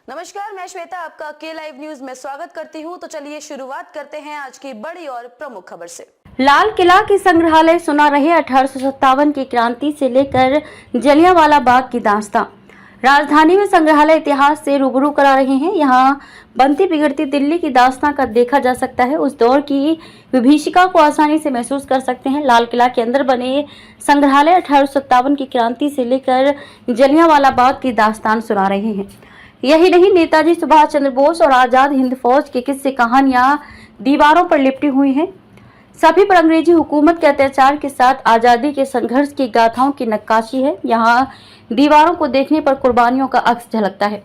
नमस्कार, मैं श्वेता आपका के लाइव न्यूज में स्वागत करती हूं। तो चलिए शुरुआत करते हैं आज की बड़ी और प्रमुख खबर से। लाल किला के संग्रहालय सुना रहे 1857 की क्रांति से लेकर जलियांवाला बाग की दास्तां। राजधानी में संग्रहालय इतिहास से रूबरू करा रहे हैं। यहाँ बनती बिगड़ती दिल्ली की दास्तां का देखा जा सकता है। उस दौर की विभीषिका को आसानी से महसूस कर सकते हैं। लाल किला के अंदर बने संग्रहालय 1857 की क्रांति से लेकर जलियांवाला बाग की दास्तान सुना रहे हैं। यही नहीं, नेताजी सुभाष चंद्र बोस और आजाद हिंद फौज की किस्से कहानियां दीवारों पर लिपटी हुई हैं। सभी पर अंग्रेजी हुकूमत के अत्याचार के साथ आजादी के संघर्ष की गाथाओं की नक्काशी है। यहाँ दीवारों को देखने पर कुर्बानियों का अक्स झलकता है।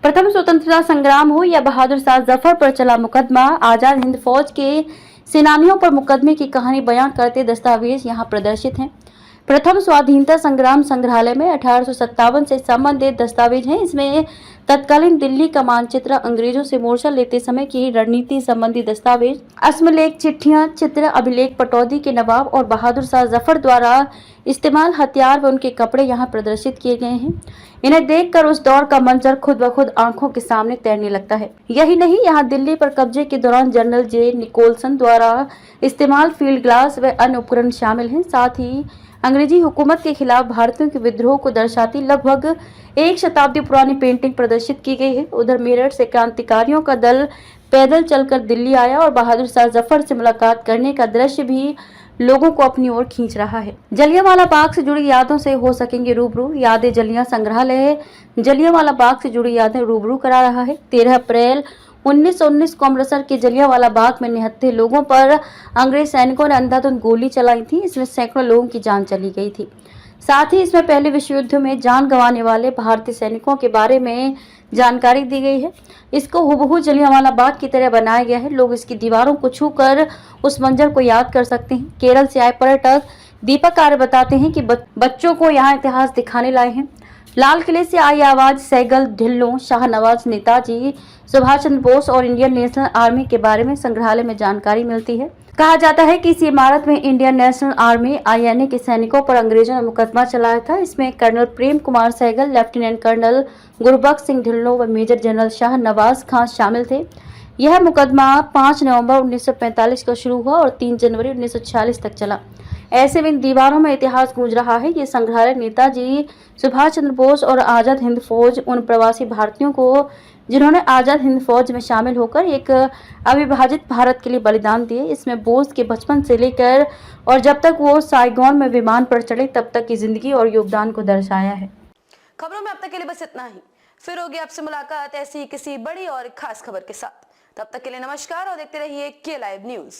प्रथम स्वतंत्रता संग्राम हो या बहादुर शाह जफर पर चला मुकदमा, आजाद हिंद फौज के सेनानियों पर मुकदमे की कहानी बयां करते दस्तावेज यहाँ प्रदर्शित हैं। प्रथम स्वाधीनता संग्राम संग्रहालय में 1857 से संबंधित दस्तावेज हैं। इसमें तत्कालीन दिल्ली का मानचित्र, अंग्रेजों से मोर्चा लेते समय की रणनीति संबंधी दस्तावेज, असमलेख, चिट्ठियां, चित्र, अभिलेख, पटौदी के नवाब और बहादुर शाह जफर द्वारा इस्तेमाल हथियार व उनके कपड़े यहाँ प्रदर्शित किए गए हैं। इन्हें देखकर उस दौर का मंजर खुद ब खुद आंखों के सामने तैरने लगता है। यही नहीं, यहाँ दिल्ली पर कब्जे के दौरान जनरल जे निकोलसन द्वारा इस्तेमाल फील्ड ग्लास व अन्य उपकरण शामिल हैं। साथ ही अंग्रेजी हुकूमत के खिलाफ भारतीयों के विद्रोह को दर्शाती लगभग एक शताब्दी पुरानी पेंटिंग प्रदर्शित की गई है। उधर मेरठ से क्रांतिकारियों का दल पैदल चलकर दिल्ली आया और बहादुर शाह जफर से मुलाकात करने का दृश्य भी लोगों को अपनी ओर खींच रहा है। जलियांवाला बाग से जुड़ी यादों से हो सकेंगे रूबरू। यादें जलियां संग्रहालय जलियांवाला बाग से जुड़ी यादें रूबरू करा रहा है। 13 अप्रैल 1919 को अमृतसर के जलियांवाला बाग में निहत्थे लोगों पर अंग्रेज सैनिकों ने अंधाधुंध गोली चलाई थी। इसमें सैकड़ों लोगों की जान चली गई थी। साथ ही इसमें पहले विश्व युद्ध में जान गंवाने वाले भारतीय सैनिकों के बारे में जानकारी दी गई है। इसको हुबहू जलियांवाला बाग की तरह बनाया गया है। लोग इसकी दीवारों को छूकर उस मंजर को याद कर सकते हैं। केरल से आए पर्यटक दीपक आर्य बताते हैं कि बच्चों को यहाँ इतिहास दिखाने लाए हैं। लाल किले से आई आवाज सैगल, ढिल्लों, शाहनवाज, नेताजी सुभाष चंद्र बोस और इंडियन नेशनल आर्मी के बारे में संग्रहालय में जानकारी मिलती है। कहा जाता है कि इस इमारत में इंडियन नेशनल आर्मी INA के सैनिकों पर अंग्रेजों ने मुकदमा चलाया था। इसमें colonel Prem Kumar Saigal, lieutenant colonel Gurbaksh Singh Dhillon व मेजर जनरल शाहनवाज खान शामिल थे। यह मुकदमा 5 नवंबर 1945 को शुरू हुआ और 3 जनवरी 1946 तक चला। ऐसे में इन दीवारों में इतिहास गूंज रहा है। ये संग्रहालय नेताजी सुभाष चंद्र बोस और आजाद हिंद फौज, उन प्रवासी भारतीयों को जिन्होंने आजाद हिंद फौज में शामिल होकर एक अविभाजित भारत के लिए बलिदान दिए। इसमें बोस के बचपन से लेकर और जब तक वो साइगोन में विमान पर चढ़े तब तक की जिंदगी और योगदान को दर्शाया है। खबरों में अब तक के लिए बस इतना ही। फिर होगी आपसे मुलाकात ऐसी किसी बड़ी और खास खबर के साथ। तब तक के लिए नमस्कार और देखते रहिए के लाइव न्यूज।